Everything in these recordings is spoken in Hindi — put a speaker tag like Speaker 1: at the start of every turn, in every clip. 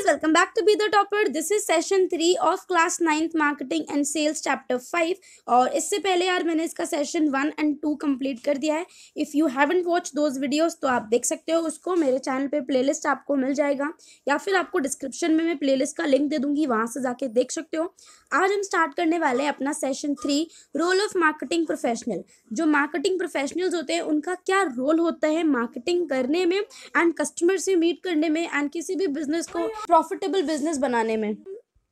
Speaker 1: welcome back to Be the Topper. This is session 3 of class 9th marketing and sales chapter 5 और इससे पहले यार मैंने इसका सेशन 1 and 2 कंप्लीट कर दिया है. If you haven't watch those videos तो आप देख सकते हो उसको. मेरे चैनल पे प्लेलिस्ट आपको मिल जाएगा या फिर आपको डिस्क्रिप्शन में मैं प्लेलिस्ट का लिंक दे दूंगी, वहाँ से जाके देख सकते हो. आज हम स्टार्ट करने वाले हैं अपना session 3, role of marketing professional. जो मार्केटिंग प्रोफेशनल्स होते हैं उनका क्या रोल होता है मार्केटिंग करने में एंड कस्टमर से मीट करने में एंड किसी भी बिजनेस को प्रॉफिटेबल बिजनेस बनाने में.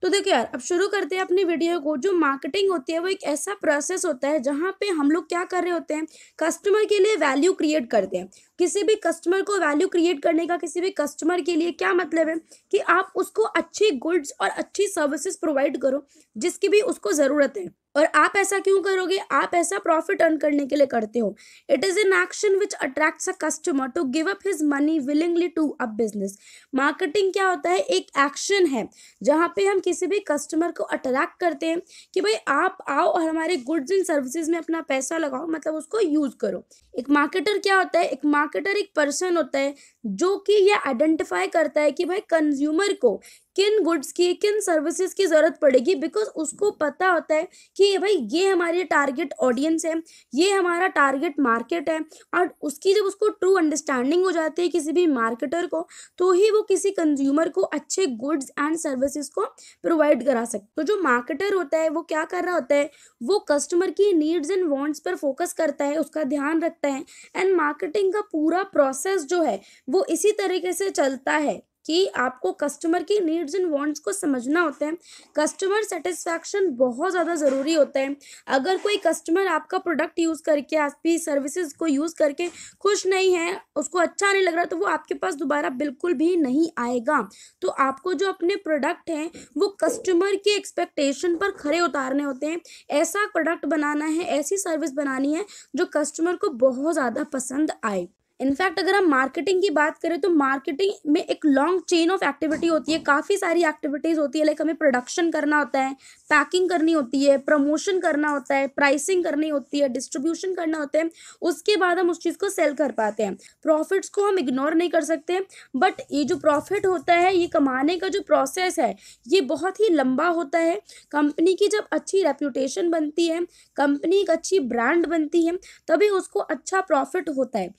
Speaker 1: तो देखो यार, अब शुरू करते हैं अपनी वीडियो को. जो मार्केटिंग होती है वो एक ऐसा प्रोसेस होता है जहाँ पे हम लोग क्या कर रहे होते हैं, कस्टमर के लिए वैल्यू क्रिएट करते हैं. किसी भी कस्टमर को वैल्यू क्रिएट करने का किसी भी कस्टमर के लिए क्या मतलब है कि आप उसको अच्छी गुड्स और अच्छी सर्विसेज प्रोवाइड करो जिसकी भी उसको ज़रूरत है. और आप ऐसा क्यों करोगे? आप ऐसा प्रॉफिट अर्न करने के लिए करते हो. It is an action which attracts a customer to give up his money willingly to a business. Marketing क्या होता है? एक एक्शन है जहाँ पे हम किसी भी कस्टमर को अट्रैक्ट करते हैं कि भाई आप आओ और हमारे गुड्स एंड सर्विसेज में अपना पैसा लगाओ, मतलब उसको यूज़ करो. एक मार्केटर क्या होता है? एक मार्केटर एक पर्सन होता है जो कि ये आइडेंटिफाई करता है कि भाई कंज्यूमर को किन गुड्स की किन सर्विसेज की ज़रूरत पड़ेगी, बिकॉज उसको पता होता है कि भाई ये हमारी टारगेट ऑडियंस है, ये हमारा टारगेट मार्केट है. और उसकी जब उसको ट्रू अंडरस्टैंडिंग हो जाती है किसी भी मार्केटर को, तो ही वो किसी कंज्यूमर को अच्छे गुड्स एंड सर्विसेज को प्रोवाइड करा सकते. तो जो मार्केटर होता है वो क्या कर रहा होता है, वो कस्टमर की नीड्स एंड वांट्स पर फोकस करता है, उसका ध्यान रखता है. एंड मार्केटिंग का पूरा प्रोसेस जो है वो इसी तरीके से चलता है कि आपको कस्टमर की नीड्स एंड वांट्स को समझना होता है. कस्टमर सेटिस्फैक्शन बहुत ज़्यादा ज़रूरी होता है. अगर कोई कस्टमर आपका प्रोडक्ट यूज़ करके, आपकी सर्विसेज को यूज़ करके खुश नहीं है, उसको अच्छा नहीं लग रहा, तो वो आपके पास दोबारा बिल्कुल भी नहीं आएगा. तो आपको जो अपने प्रोडक्ट हैं वो कस्टमर की एक्सपेक्टेशन पर खरे उतारने होते हैं. ऐसा प्रोडक्ट बनाना है, ऐसी सर्विस बनानी है जो कस्टमर को बहुत ज़्यादा पसंद आए. इनफैक्ट अगर हम मार्केटिंग की बात करें तो मार्केटिंग में एक लॉन्ग चेन ऑफ एक्टिविटी होती है, काफ़ी सारी एक्टिविटीज़ होती है. लाइक हमें प्रोडक्शन करना होता है, पैकिंग करनी होती है, प्रमोशन करना होता है, प्राइसिंग करनी होती है, डिस्ट्रीब्यूशन करना होता है. उसके बाद हम उस चीज़ को सेल कर पाते हैं. प्रॉफिट्स को हम इग्नोर नहीं कर सकते, बट ये जो प्रॉफिट होता है, ये कमाने का जो प्रोसेस है ये बहुत ही लंबा होता है. कंपनी की जब अच्छी रेप्यूटेशन बनती है, कंपनी एक अच्छी ब्रांड बनती है, तभी उसको अच्छा प्रॉफिट होता है.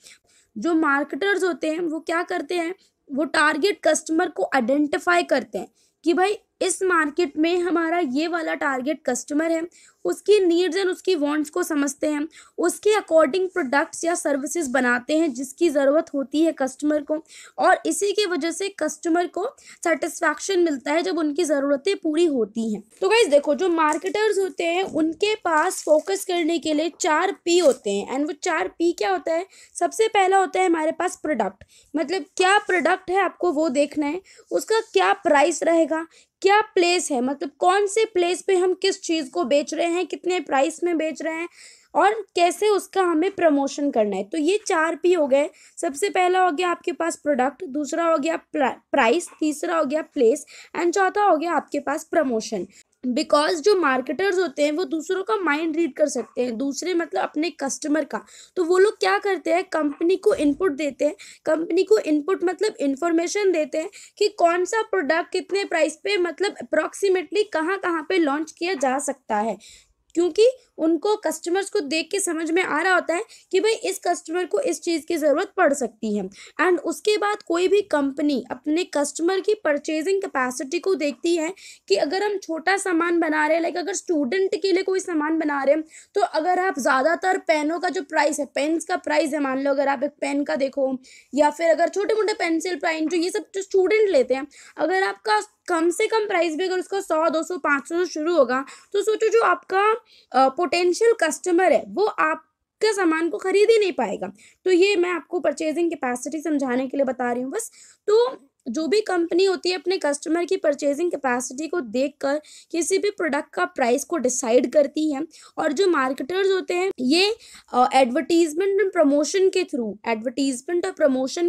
Speaker 1: जो मार्केटर्स होते हैं वो क्या करते हैं, वो टारगेट कस्टमर को आइडेंटिफाई करते हैं कि भाई इस मार्केट में हमारा ये वाला टारगेट कस्टमर है, उसकी नीड्स एंड उसकी वांट्स को समझते हैं, उसके अकॉर्डिंग प्रोडक्ट्स या सर्विसेज बनाते हैं जिसकी ज़रूरत होती है कस्टमर को. और इसी की वजह से कस्टमर को सेटिस्फैक्शन मिलता है जब उनकी ज़रूरतें पूरी होती हैं. तो गाइस देखो, जो मार्केटर्स होते हैं उनके पास फोकस करने के लिए 4 P होते हैं. एंड वो 4 P क्या होता है? सबसे पहला होता है हमारे पास प्रोडक्ट. मतलब क्या प्रोडक्ट है आपको वो देखना है, उसका क्या प्राइस रहेगा, क्या प्लेस है, मतलब कौन से प्लेस पे हम किस चीज़ को बेच रहे हैं, कितने प्राइस में बेच रहे हैं और कैसे उसका हमें प्रमोशन करना है. तो ये 4 P हो गए. सबसे पहला हो गया आपके पास प्रोडक्ट, दूसरा हो गया प्राइस, तीसरा हो गया प्लेस एंड चौथा हो गया आपके पास प्रमोशन. बिकॉज जो मार्केटर्स होते हैं वो दूसरों का माइंड रीड कर सकते हैं, दूसरे मतलब अपने कस्टमर का. तो वो लोग क्या करते हैं, कंपनी को इनपुट देते हैं. कंपनी को इनपुट मतलब इन्फॉर्मेशन देते हैं कि कौन सा प्रोडक्ट कितने प्राइस पे, मतलब अप्रॉक्सीमेटली कहाँ कहाँ पे लॉन्च किया जा सकता है. क्योंकि उनको कस्टमर्स को देख के समझ में आ रहा होता है कि भाई इस कस्टमर को इस चीज़ की ज़रूरत पड़ सकती है. एंड उसके बाद कोई भी कंपनी अपने कस्टमर की परचेजिंग कैपेसिटी को देखती है कि अगर हम छोटा सामान बना रहे हैं, लाइक अगर स्टूडेंट के लिए कोई सामान बना रहे हैं, तो अगर आप ज़्यादातर पेनों का जो प्राइस है, पेन्स का प्राइस है, मान लो अगर आप एक पेन का देखो, या फिर अगर छोटे मोटे पेंसिल पेन जो ये सब जो स्टूडेंट लेते हैं, अगर आपका कम से कम प्राइस भी अगर उसका 100 200 500 से शुरू होगा, तो सोचो जो आपका पोटेंशियल कस्टमर है वो आपका सामान को खरीद ही नहीं पाएगा. तो ये मैं आपको परचेजिंग कैपेसिटी समझाने के लिए बता रही हूँ बस. तो जो भी कंपनी होती है अपने कस्टमर की परचेजिंग कैपेसिटी को देखकर किसी भी प्रोडक्ट का प्राइस को डिसाइड करती है. और जो मार्केटर्स होते हैं ये एडवर्टीजमेंट और प्रमोशन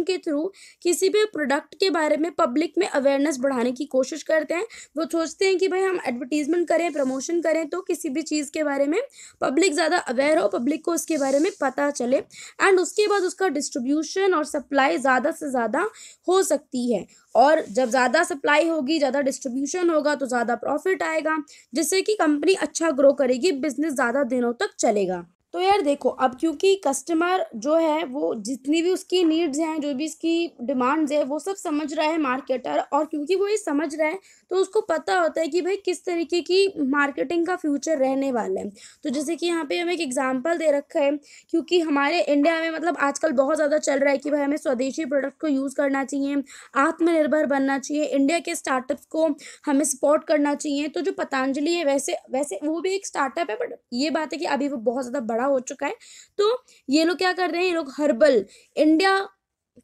Speaker 1: के थ्रू किसी भी प्रोडक्ट के बारे में पब्लिक में अवेयरनेस बढ़ाने की कोशिश करते हैं. वो सोचते हैं कि भाई हम एडवर्टीजमेंट करें, प्रमोशन करें तो किसी भी चीज़ के बारे में पब्लिक ज़्यादा अवेयर हो, पब्लिक को उसके बारे में पता चले एंड उसके बाद उसका डिस्ट्रीब्यूशन और सप्लाई ज़्यादा से ज़्यादा हो सकती है. और जब ज़्यादा सप्लाई होगी, ज़्यादा डिस्ट्रीब्यूशन होगा तो ज़्यादा प्रॉफिट आएगा, जिससे कि कंपनी अच्छा ग्रो करेगी, बिजनेस ज़्यादा दिनों तक चलेगा। तो यार देखो, अब क्योंकि कस्टमर जो है वो जितनी भी उसकी नीड्स हैं, जो भी इसकी डिमांड्स है, वो सब समझ रहा है मार्केटर, और क्योंकि वो ये समझ रहा है तो उसको पता होता है कि भाई किस तरीके की मार्केटिंग का फ्यूचर रहने वाला है। तो जैसे कि यहाँ पे हमें एक एग्जांपल दे रखा है, क्योंकि हमारे इंडिया में मतलब आजकल बहुत ज़्यादा चल रहा है कि भाई हमें स्वदेशी प्रोडक्ट को यूज़ करना चाहिए, आत्मनिर्भर बनना चाहिए, इंडिया के स्टार्टअप्स को हमें सपोर्ट करना चाहिए। तो जो पतंजलि है, वैसे वैसे वो भी एक स्टार्टअप है, बट ये बात है कि अभी वो बहुत ज़्यादा बड़ा हो चुका है। तो ये लोग क्या कर रहे हैं, ये लोग हर्बल इंडिया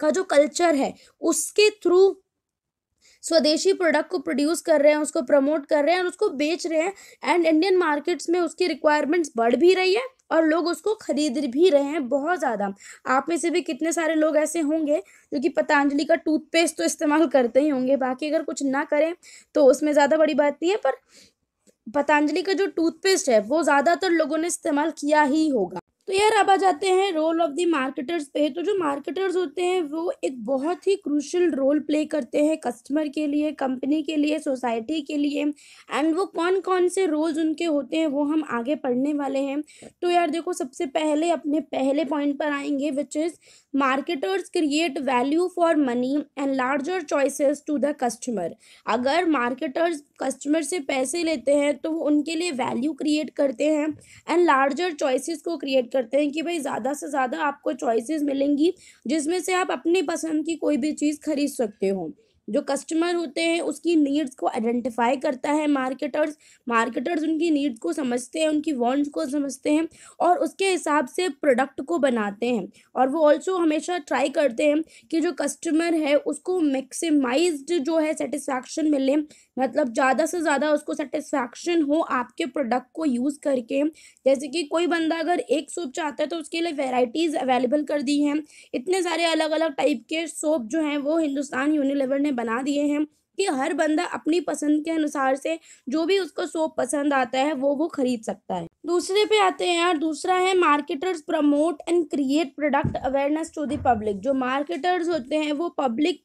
Speaker 1: का जो कल्चर है उसके थ्रू स्वदेशी प्रोडक्ट को प्रोड्यूस कर रहे हैं, उसको प्रमोट कर रहे हैं और उसको बेच रहे हैं। एंड इंडियन मार्केट्स में उसकी रिक्वायरमेंट्स बढ़ भी रही है और लोग उसको खरीद भी रहे हैं बहुत ज़्यादा। आप में से भी कितने सारे लोग ऐसे होंगे जो कि पतंजलि का टूथपेस्ट तो इस्तेमाल करते ही होंगे, बाकी अगर कुछ ना करें तो उसमें ज़्यादा बड़ी बात नहीं है, पर पतंजलि का जो टूथपेस्ट है वो ज़्यादातर लोगों ने इस्तेमाल किया ही होगा। तो यार अब आ जाते हैं रोल ऑफ द मार्केटर्स पे। तो जो मार्केटर्स होते हैं वो एक बहुत ही क्रूशियल रोल प्ले करते हैं कस्टमर के लिए, कंपनी के लिए, सोसाइटी के लिए। एंड वो कौन कौन से रोल्स उनके होते हैं वो हम आगे पढ़ने वाले हैं। तो यार देखो, सबसे पहले अपने पहले पॉइंट पर आएंगे, which is marketers create value for money and larger choices to the customer. अगर मार्केटर्स कस्टमर से पैसे लेते हैं तो वो उनके लिए वैल्यू क्रिएट करते हैं एंड लार्जर चॉइसेस को क्रिएट करते हैं कि भाई ज़्यादा से ज़्यादा आपको चॉइसेस मिलेंगी जिसमें से आप अपनी पसंद की कोई भी चीज़ खरीद सकते हो। जो कस्टमर होते हैं उसकी नीड्स को आइडेंटिफाई करता है मार्केटर्स। मार्केटर्स उनकी नीड्स को समझते हैं, उनकी वांट्स को समझते हैं और उसके हिसाब से प्रोडक्ट को बनाते हैं। और वो ऑल्सो हमेशा ट्राई करते हैं कि जो कस्टमर है उसको मैक्सिमाइज्ड जो है सेटिस्फैक्शन मिले, मतलब ज़्यादा से ज़्यादा उसको सेटिस्फैक्शन हो आपके प्रोडक्ट को यूज़ करके। जैसे कि कोई बंदा अगर एक सोप चाहता है तो उसके लिए वेराइटीज़ अवेलेबल कर दी हैं, इतने सारे अलग अलग टाइप के सोप जो हैं वो हिंदुस्तान यूनिलीवर ने बना दिए हैं कि हर बंदा अपनी पसंद के अनुसार से जो भी उसको सोप पसंद आता है वो खरीद सकता है। दूसरे पे आते हैं यार, दूसरा है marketers promote and create product awareness to the public. जो मार्केटर्स होते हैं वो पब्लिक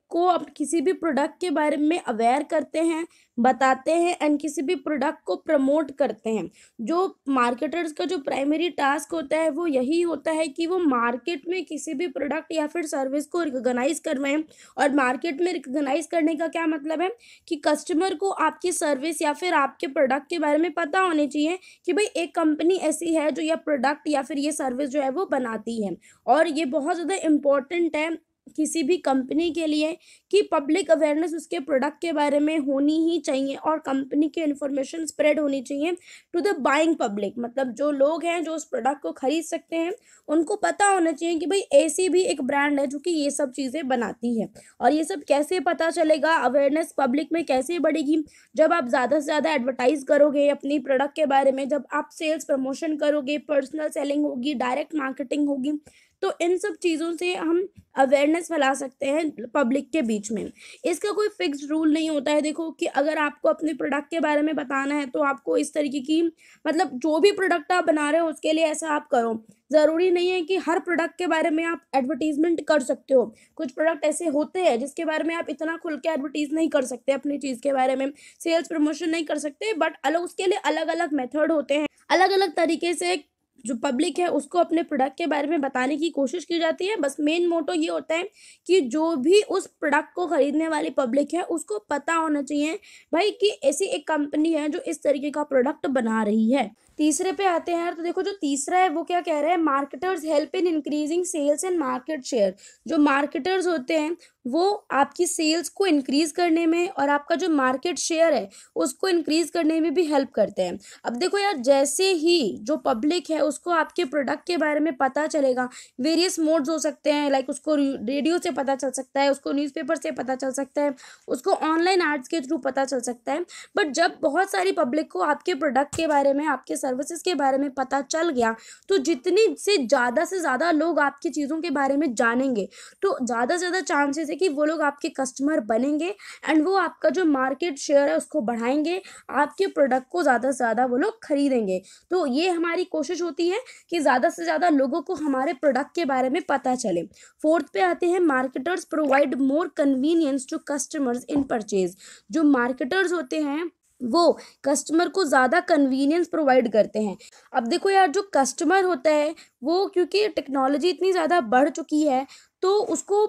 Speaker 1: को अब किसी भी प्रोडक्ट के बारे में अवेयर करते हैं, बताते हैं एंड किसी भी प्रोडक्ट को प्रमोट करते हैं। जो मार्केटर्स का जो प्राइमरी टास्क होता है वो यही होता है कि वो मार्केट में किसी भी प्रोडक्ट या फिर सर्विस को रिकॉग्नाइज करवाएं। और मार्केट में रिकॉग्नाइज करने का क्या मतलब है कि कस्टमर को आपकी सर्विस या फिर आपके प्रोडक्ट के बारे में पता होनी चाहिए कि भाई एक कंपनी ऐसी है जो यह प्रोडक्ट या फिर ये सर्विस जो है वो बनाती है। और ये बहुत ज़्यादा इम्पोर्टेंट है किसी भी कंपनी के लिए कि पब्लिक अवेयरनेस उसके प्रोडक्ट के बारे में होनी ही चाहिए और कंपनी की इन्फॉर्मेशन स्प्रेड होनी चाहिए टू द बाइंग पब्लिक। मतलब जो लोग हैं जो उस प्रोडक्ट को खरीद सकते हैं उनको पता होना चाहिए कि भाई ऐसी भी एक ब्रांड है जो कि ये सब चीज़ें बनाती है। और ये सब कैसे पता चलेगा, अवेयरनेस पब्लिक में कैसे बढ़ेगी, जब आप ज़्यादा से ज़्यादा एडवर्टाइज करोगे अपनी प्रोडक्ट के बारे में, जब आप सेल्स प्रमोशन करोगे, पर्सनल सेलिंग होगी, डायरेक्ट मार्केटिंग होगी, तो इन सब चीज़ों से हम अवेयरनेस फैला सकते हैं पब्लिक के बीच में। इसका कोई फिक्स्ड रूल नहीं होता है। देखो कि अगर आपको अपने प्रोडक्ट के बारे में बताना है तो आपको इस तरीके की, मतलब जो भी प्रोडक्ट आप बना रहे हो उसके लिए ऐसा आप करो। ज़रूरी नहीं है कि हर प्रोडक्ट के बारे में आप एडवर्टीजमेंट कर सकते हो। कुछ प्रोडक्ट ऐसे होते हैं जिसके बारे में आप इतना खुल के एडवर्टीज नहीं कर सकते, अपनी चीज़ के बारे में सेल्स प्रमोशन नहीं कर सकते, बट अलग उसके लिए अलग अलग मेथड होते हैं, अलग अलग तरीके से जो पब्लिक है उसको अपने प्रोडक्ट के बारे में बताने की कोशिश की जाती है। बस मेन मोटो ये होता है कि जो भी उस प्रोडक्ट को खरीदने वाली पब्लिक है उसको पता होना चाहिए भाई कि ऐसी एक कंपनी है जो इस तरीके का प्रोडक्ट बना रही है। तीसरे पे आते हैं यार, तो देखो जो तीसरा है वो क्या कह रहा है, marketers help in increasing sales and market share. जो मार्केटर्स होते हैं वो आपकी सेल्स को इंक्रीज करने में और आपका जो मार्केट शेयर है उसको इंक्रीज करने में भी हेल्प करते हैं। अब देखो यार, जैसे ही जो पब्लिक है उसको आपके प्रोडक्ट के बारे में पता चलेगा, वेरियस मोड्स हो सकते हैं, लाइक उसको रेडियो से पता चल सकता है, उसको न्यूज़पेपर से पता चल सकता है, उसको ऑनलाइन एड्स के थ्रू पता चल सकता है। बट जब बहुत सारी पब्लिक को आपके प्रोडक्ट के बारे में, आपके सर्विसेज के बारे में पता चल गया, तो जितनी से ज़्यादा लोग आपकी चीज़ों के बारे में जानेंगे तो ज़्यादा से ज़्यादा चांसेस है कि वो लोग आपके कस्टमर बनेंगे एंड वो आपका जो मार्केट शेयर है उसको बढ़ाएंगे, आपके प्रोडक्ट को ज़्यादा से ज़्यादा वो लोग खरीदेंगे। तो ये हमारी कोशिश होती है कि ज़्यादा से ज़्यादा लोगों को हमारे प्रोडक्ट के बारे में पता चले। फोर्थ पे आते हैं, marketers provide more convenience to customers in purchase. जो मार्केटर्स होते हैं वो कस्टमर को ज़्यादा कन्वीनियंस प्रोवाइड करते हैं। अब देखो यार, जो कस्टमर होता है वो, क्योंकि टेक्नोलॉजी इतनी ज़्यादा बढ़ चुकी है तो उसको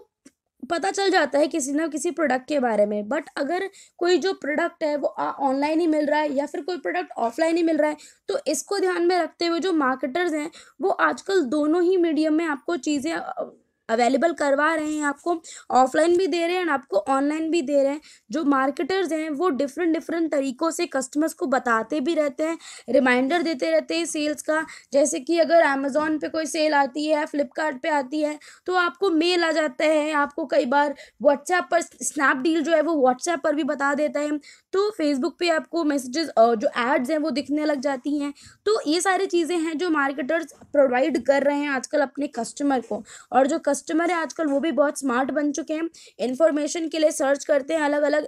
Speaker 1: पता चल जाता है किसी ना किसी प्रोडक्ट के बारे में। बट अगर कोई जो प्रोडक्ट है वो ऑनलाइन ही मिल रहा है या फिर कोई प्रोडक्ट ऑफलाइन ही मिल रहा है, तो इसको ध्यान में रखते हुए जो मार्केटर्स हैं वो आजकल दोनों ही मीडियम में आपको चीज़ें अवेलेबल करवा रहे हैं। आपको ऑफलाइन भी दे रहे हैं और आपको ऑनलाइन भी दे रहे हैं। जो मार्केटर्स हैं वो डिफरेंट तरीक़ों से कस्टमर्स को बताते भी रहते हैं, रिमाइंडर देते रहते हैं सेल्स का। जैसे कि अगर अमेज़ॉन पे कोई सेल आती है, फ्लिपकार्ट पे आती है, तो आपको मेल आ जाता है, आपको कई बार व्हाट्सएप पर स्नैपडील जो है वो व्हाट्सएप पर भी बता देता है, तो फेसबुक पे आपको मैसेजेस जो एड्स हैं वो दिखने लग जाती हैं। तो ये सारी चीज़ें हैं जो मार्केटर्स प्रोवाइड कर रहे हैं आजकल अपने कस्टमर को। और जो कस्टमर है आजकल वो भी बहुत स्मार्ट बन चुके हैं, इन्फॉर्मेशन के लिए सर्च करते हैं अलग अलग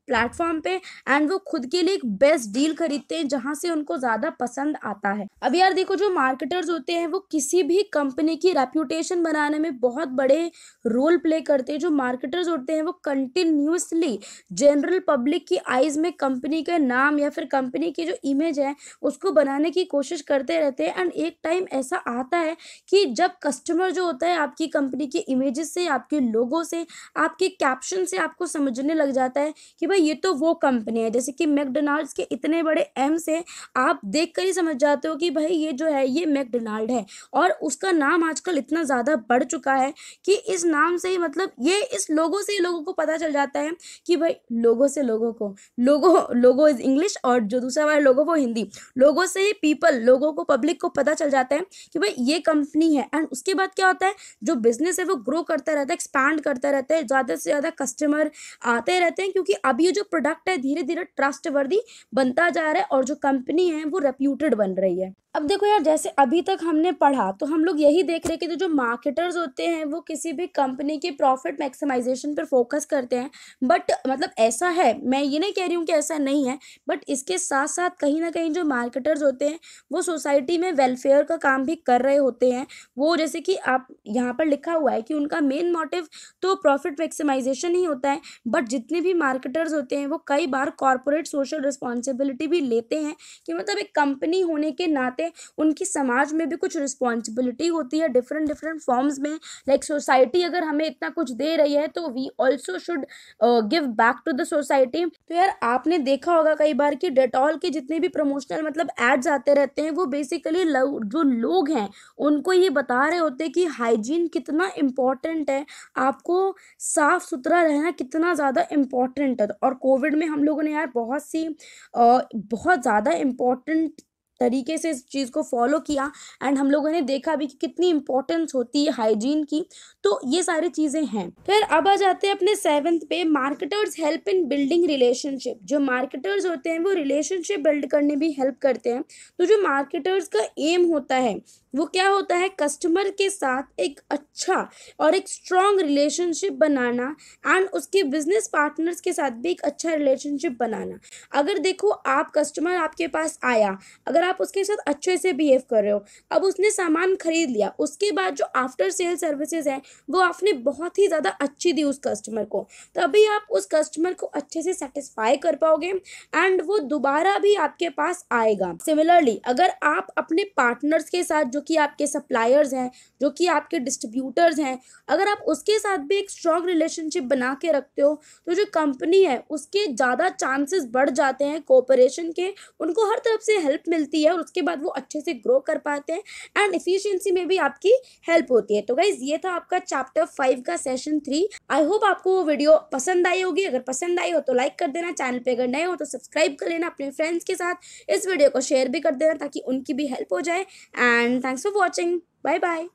Speaker 1: प्लेटफॉर्म पे एंड वो खुद के लिए एक बेस्ट डील खरीदते हैं जहां से उनको ज़्यादा पसंद आता है। अब यार देखो, जो मार्केटर्स होते हैं वो किसी भी कंपनी की रेप्यूटेशन बनाने में बहुत बड़े रोल प्ले करते हैं। जो मार्केटर्स होते हैं वो कंटिन्यूसली जनरल पब्लिक की आइज़ में कंपनी का नाम या फिर कंपनी की जो इमेज है उसको बनाने की कोशिश करते रहते हैं। एंड एक टाइम ऐसा आता है कि जब कस्टमर जो होता है आपकी कंपनी की इमेजेस से, आपके लोगो से, आपके कैप्शन से आपको समझने लग जाता है कि भाई ये तो वो कंपनी है। जैसे कि मैकडोनाल्ड्स के इतने बड़े एम से आप देख कर ही समझ जाते हो कि भाई ये जो है ये मैकडोनाल्ड है। और उसका नाम आजकल इतना ज़्यादा बढ़ चुका है कि इस नाम से ही, मतलब ये इस लोगो से ही लोगों को पता चल जाता है कि भाई लोगो से लोगों को, लोगो इज इंग्लिश और जो दूसरा वाला लोगो वो हिंदी, लोगो से ही पीपल, लोगों को, पब्लिक को पता चल जाता है कि भाई ये कंपनी है। एंड उसके बाद क्या होता है, जो बिजनेस है वो ग्रो करता रहता है, एक्सपैंड करता रहता है, ज़्यादा से ज़्यादा कस्टमर आते रहते हैं, क्योंकि अब ये जो प्रोडक्ट है धीरे धीरे ट्रस्टवर्दी बनता जा रहा है और जो कंपनी है वो रेप्यूटेड बन रही है। अब देखो यार, जैसे अभी तक हमने पढ़ा तो हम लोग यही देख रहे हैं कि जो मार्केटर्स होते हैं वो किसी भी कंपनी के प्रॉफिट मैक्सिमाइजेशन पर फोकस करते हैं। बट मतलब ऐसा है, मैं ये नहीं कह रही हूँ कि ऐसा नहीं है, बट इसके साथ साथ कहीं ना कहीं जो मार्केटर्स होते हैं वो सोसाइटी में वेलफेयर का काम भी कर रहे होते हैं। वो जैसे कि आप यहाँ पर लिखा हुआ है कि उनका मेन मोटिव तो प्रॉफिट मैक्सिमाइजेशन ही होता है, बट जितने भी मार्केटर्स होते हैं वो कई बार कॉर्पोरेट सोशल रिस्पॉन्सिबिलिटी भी लेते हैं कि मतलब एक कंपनी होने के नाते उनकी समाज में भी कुछ रिस्पॉन्सिबिलिटी होती है डिफरेंट फॉर्म्स में। लाइक सोसाइटी अगर हमें इतना कुछ दे रही है तो we also should give back to the society. तो यार आपने देखा होगा कई बार कि डेटॉल के जितने भी प्रमोशनल मतलब एड्स आते रहते हैं वो बेसिकली जो लोग हैं उनको ये बता रहे होते हैं कि हाइजीन कितना इम्पोर्टेंट है, आपको साफ सुथरा रहना कितना ज़्यादा इम्पोर्टेंट है। और कोविड में हम लोगों ने यार बहुत ज़्यादा इम्पोर्टेंट तरीके से इस चीज़ को फॉलो किया एंड हम लोगों ने देखा भी कि कितनी इंपॉर्टेंस होती है हाइजीन की। तो ये सारी चीज़ें हैं। फिर अब आ जाते हैं अपने 7th पे, मार्केटर्स हेल्प इन बिल्डिंग रिलेशनशिप। जो मार्केटर्स होते हैं वो रिलेशनशिप बिल्ड करने भी हेल्प करते हैं। तो जो मार्केटर्स का एम होता है वो क्या होता है, कस्टमर के साथ एक अच्छा और एक स्ट्रॉन्ग रिलेशनशिप बनाना एंड उसके बिजनेस पार्टनर्स के साथ भी एक अच्छा रिलेशनशिप बनाना। अगर देखो, आप कस्टमर आपके पास आया, अगर आप उसके साथ अच्छे से बिहेव कर रहे हो, अब उसने सामान खरीद लिया, उसके बाद जो आफ्टर सेल सर्विसेज है वो आपने बहुत ही ज़्यादा अच्छी दी उस कस्टमर को, तभी आप उस कस्टमर को अच्छे से सेटिस्फाई कर पाओगे एंड वो दोबारा भी आपके पास आएगा। सिमिलरली अगर आप अपने पार्टनर्स के साथ, जो कि आपके सप्लायर्स हैं, जो कि आपके डिस्ट्रीब्यूटर्स हैं, अगर आप उसके साथ भी एक स्ट्रॉन्ग रिलेशनशिप बना के रखते हो तो जो कंपनी है उसके ज़्यादा चांसेस बढ़ जाते हैं कोऑपरेशन के, उनको हर तरफ से हेल्प मिलती है और उसके बाद वो अच्छे से ग्रो कर पाते हैं एंड एफिशिएंसी में भी आपकी हेल्प होती है। तो गाइज ये था आपका चैप्टर 5 का सेशन 3। आई होप आपको वो वीडियो पसंद आई होगी। अगर पसंद आई हो तो लाइक कर देना, चैनल पे अगर नए हो तो सब्सक्राइब कर लेना, अपने फ्रेंड्स के साथ इस वीडियो को शेयर भी कर देना ताकि उनकी भी हेल्प हो जाए। And thanks for watching, bye bye.